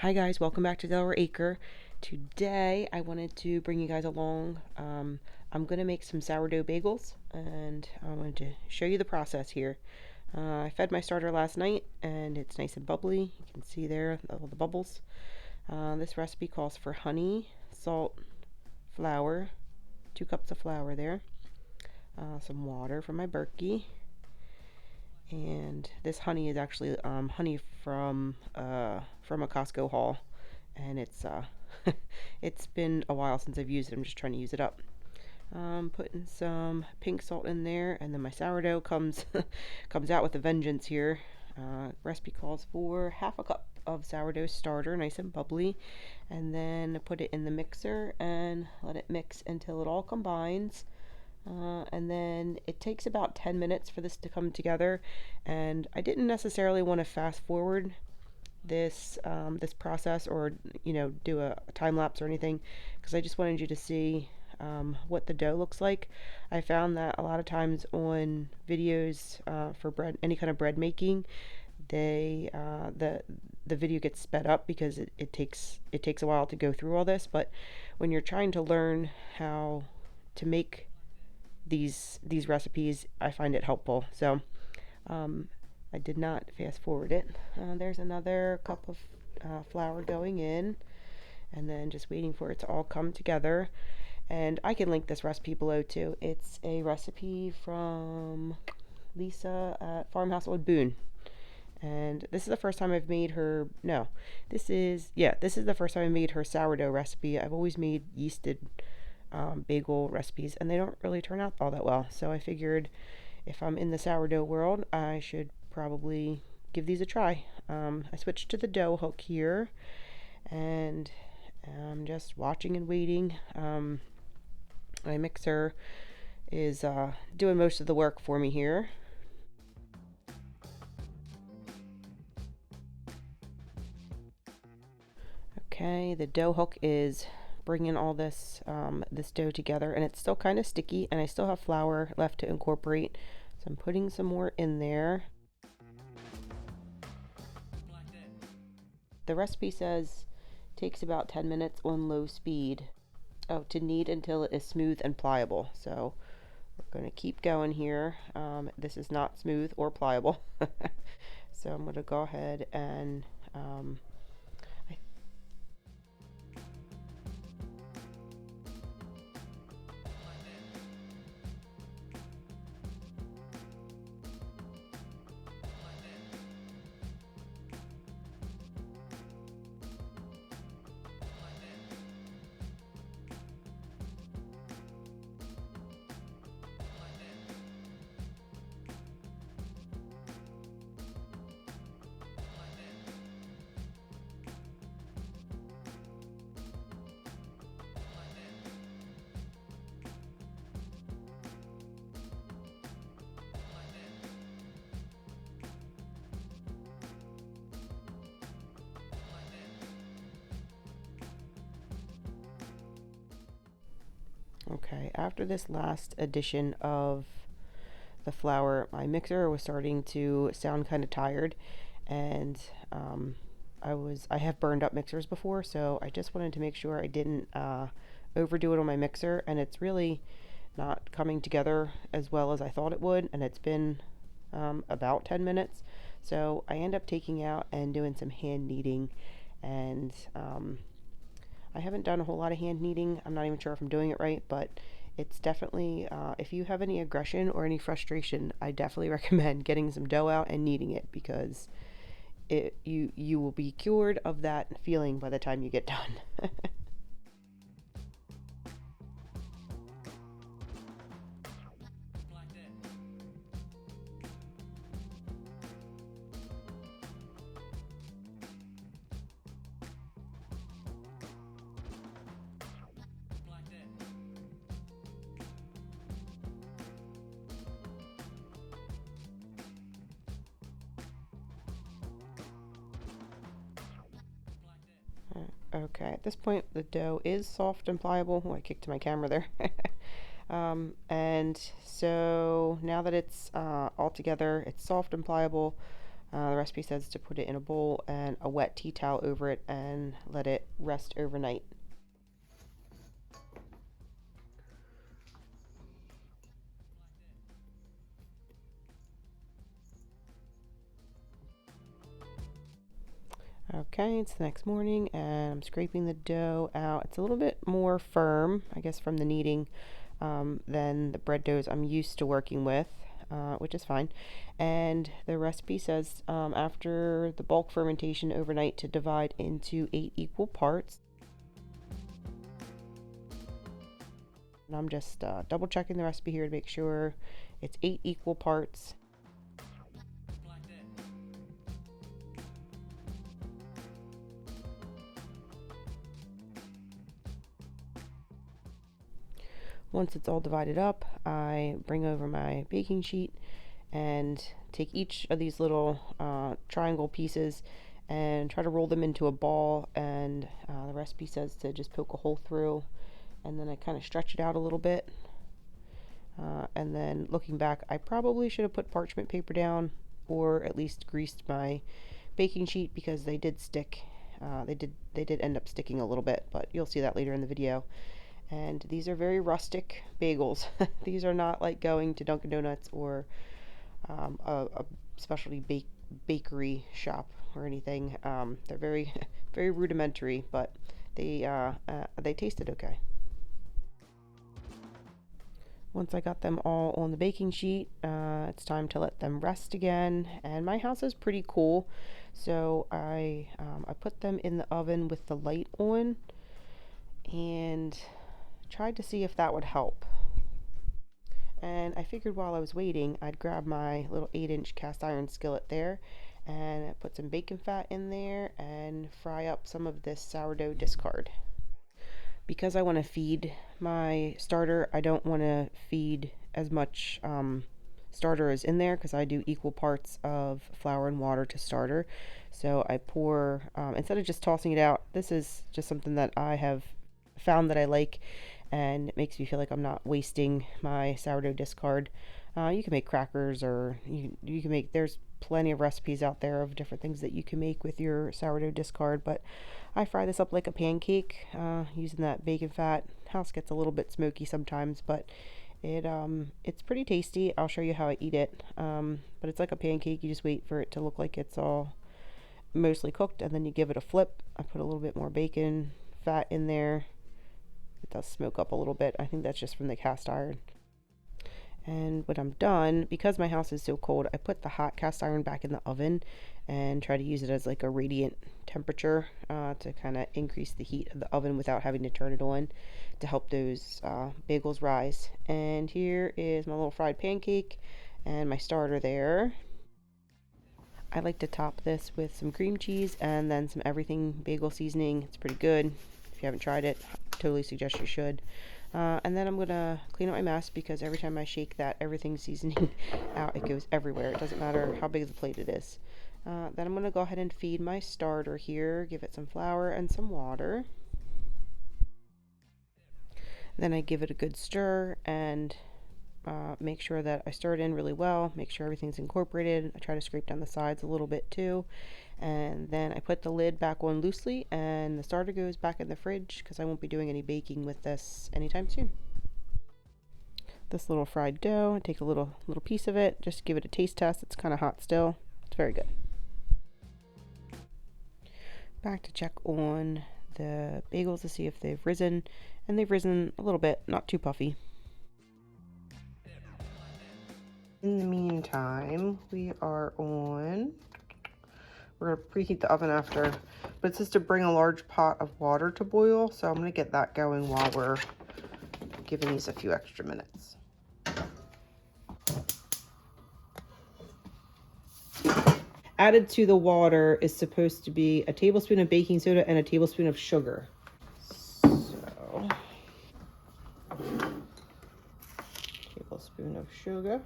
Hi guys, welcome back to Delaware Acre. Today I wanted to bring you guys along. I'm going to make some sourdough bagels and I wanted to show you the process here. I fed my starter last night and it's nice and bubbly. You can see there all the bubbles. This recipe calls for honey, salt, flour, 2 cups of flour there, some water from my Berkey, and this honey is actually honey from a Costco haul, and it's been a while since I've used it. I'm just trying to use it up. Putting some pink salt in there, and then my sourdough comes comes out with a vengeance here. Recipe calls for half a cup of sourdough starter, nice and bubbly, and then put it in the mixer and let it mix until it all combines. And then it takes about 10 minutes for this to come together, and I didn't necessarily want to fast forward this process, or do a time lapse or anything, because I just wanted you to see what the dough looks like. I found that a lot of times on videos for bread, any kind of bread making, they the video gets sped up because it takes a while to go through all this. But when you're trying to learn how to make these recipes, I find it helpful. So um, I did not fast forward it. There's another cup of flour going in, and then just waiting for it to all come together. And I can link this recipe below too. It's a recipe from Lisa at Farmhouse Old Boone. And this is the first time I've made her. No, this is the first time I made her sourdough recipe. I've always made yeasted bagel recipes, and they don't really turn out all that well. So I figured if I'm in the sourdough world, I should probably give these a try. I switched to the dough hook here, and I'm just watching and waiting. My mixer is doing most of the work for me here. Okay, the dough hook is bringing all this dough together, and it's still kind of sticky, and I still have flour left to incorporate, so I'm putting some more in there. The recipe says takes about 10 minutes on low speed. Oh, to knead until it is smooth and pliable. So we're going to keep going here. This is not smooth or pliable. So I'm going to go ahead and okay, after this last addition of the flour, my mixer was starting to sound kind of tired, and I have burned up mixers before, so I just wanted to make sure I didn't overdo it on my mixer, and it's really not coming together as well as I thought it would, and it's been about 10 minutes. So I end up taking out and doing some hand kneading, and I haven't done a whole lot of hand kneading. I'm not even sure if I'm doing it right, but it's definitely, if you have any aggression or any frustration, I definitely recommend getting some dough out and kneading it, because you will be cured of that feeling by the time you get done. Okay, at this point the dough is soft and pliable. Oh, I kicked my camera there. And so now that it's all together, it's soft and pliable. The recipe says to put it in a bowl and a wet tea towel over it and let it rest overnight. Okay, it's the next morning and I'm scraping the dough out. It's a little bit more firm, I guess, from the kneading than the bread doughs I'm used to working with, which is fine. And the recipe says after the bulk fermentation overnight to divide into 8 equal parts. And I'm just double checking the recipe here to make sure it's 8 equal parts. Once it's all divided up, I bring over my baking sheet and take each of these little triangle pieces and try to roll them into a ball. And the recipe says to just poke a hole through, and then I kind of stretch it out a little bit. And then looking back, I probably should have put parchment paper down or at least greased my baking sheet because they did stick. They did end up sticking a little bit, but you'll see that later in the video. And these are very rustic bagels. These are not like going to Dunkin' Donuts or a specialty bakery shop or anything. They're very very rudimentary, but they tasted okay. Once I got them all on the baking sheet, it's time to let them rest again. And my house is pretty cool, so I put them in the oven with the light on and tried to see if that would help. And I figured while I was waiting, I'd grab my little 8-inch cast iron skillet there and put some bacon fat in there and fry up some of this sourdough discard. Because I want to feed my starter, I don't want to feed as much starter as in there because I do equal parts of flour and water to starter. So I pour, instead of just tossing it out, this is just something that I have found that I like, and it makes me feel like I'm not wasting my sourdough discard. You can make crackers, or you can make, there's plenty of recipes out there of different things that you can make with your sourdough discard, but I fry this up like a pancake using that bacon fat. House gets a little bit smoky sometimes, but it's pretty tasty. I'll show you how I eat it, but it's like a pancake. You just wait for it to look like it's all mostly cooked, and then you give it a flip. I put a little bit more bacon fat in there. It does smoke up a little bit. I think that's just from the cast iron. And when I'm done, because my house is so cold, I put the hot cast iron back in the oven and try to use it as like a radiant temperature to kind of increase the heat of the oven without having to turn it on to help those bagels rise. And here is my little fried pancake and my starter there. I like to top this with some cream cheese and then some everything bagel seasoning. It's pretty good. If you haven't tried it, I totally suggest you should. And then I'm going to clean up my mess because every time I shake that everything seasoning out, it goes everywhere. It doesn't matter how big the plate it is. Then I'm going to go ahead and feed my starter here, give it some flour and some water. Then I give it a good stir and make sure that I stir it in really well, make sure everything's incorporated. I try to scrape down the sides a little bit too. And then I put the lid back on loosely and the starter goes back in the fridge because I won't be doing any baking with this anytime soon. This little fried dough, I take a little piece of it, just give it a taste test. It's kind of hot still. It's very good. Back to check on the bagels to see if they've risen, and they've risen a little bit, not too puffy. In the meantime, we're going to preheat the oven after, but it says to bring a large pot of water to boil, so I'm going to get that going while we're giving these a few extra minutes. Added to the water is supposed to be a tablespoon of baking soda and a tablespoon of sugar. So, tablespoon of sugar.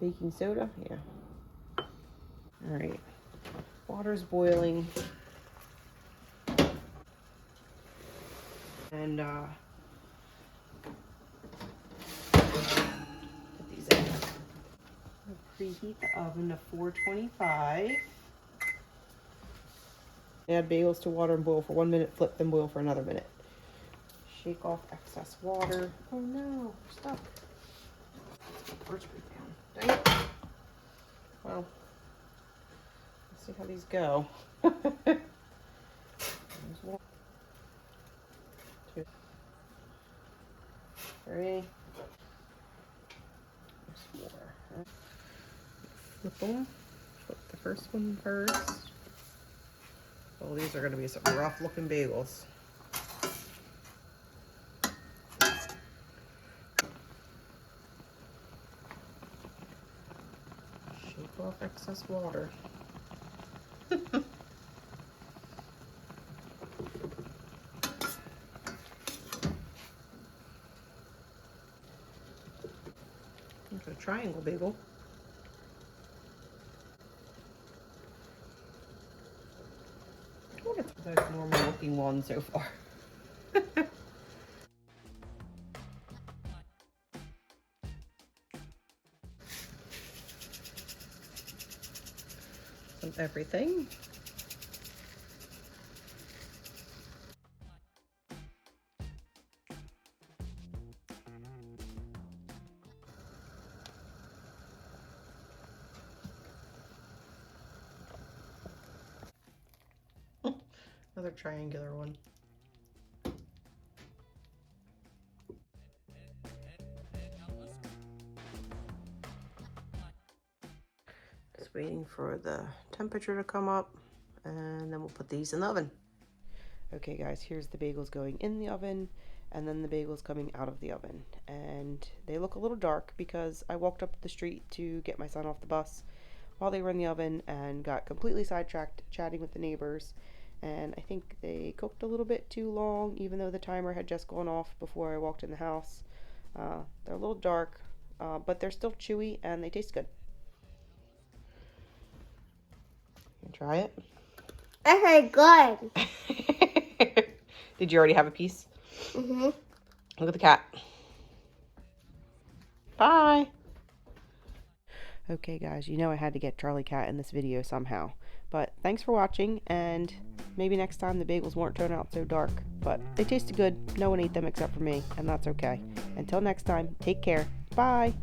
Baking soda, yeah. All right, water's boiling. And put these in. Preheat the oven to 425. Add bagels to water and boil for 1 minute. Flip, then boil for another minute. Shake off excess water. Oh no, we're stuck. Let's get the first break down. Dang it. Well, let's see how these go. There's 1, 2, 3. There's 4. Flip them. Flip the first one first. Oh, these are going to be some rough looking bagels. Shake off excess water. Into a triangle bagel. Oh, it's the most normal looking one so far. Some everything. Another triangular one. Just waiting for the temperature to come up, and then we'll put these in the oven. Okay guys, here's the bagels going in the oven, and then the bagels coming out of the oven. And they look a little dark because I walked up the street to get my son off the bus while they were in the oven and got completely sidetracked chatting with the neighbors. And I think they cooked a little bit too long, even though the timer had just gone off before I walked in the house. They're a little dark, but they're still chewy and they taste good. You try it? Okay, good. Did you already have a piece? Mm-hmm. Look at the cat. Bye. Okay guys, you know I had to get Charlie Cat in this video somehow. But thanks for watching, and maybe next time the bagels won't turn out so dark. But they tasted good. No one ate them except for me, and that's okay. Until next time, take care. Bye.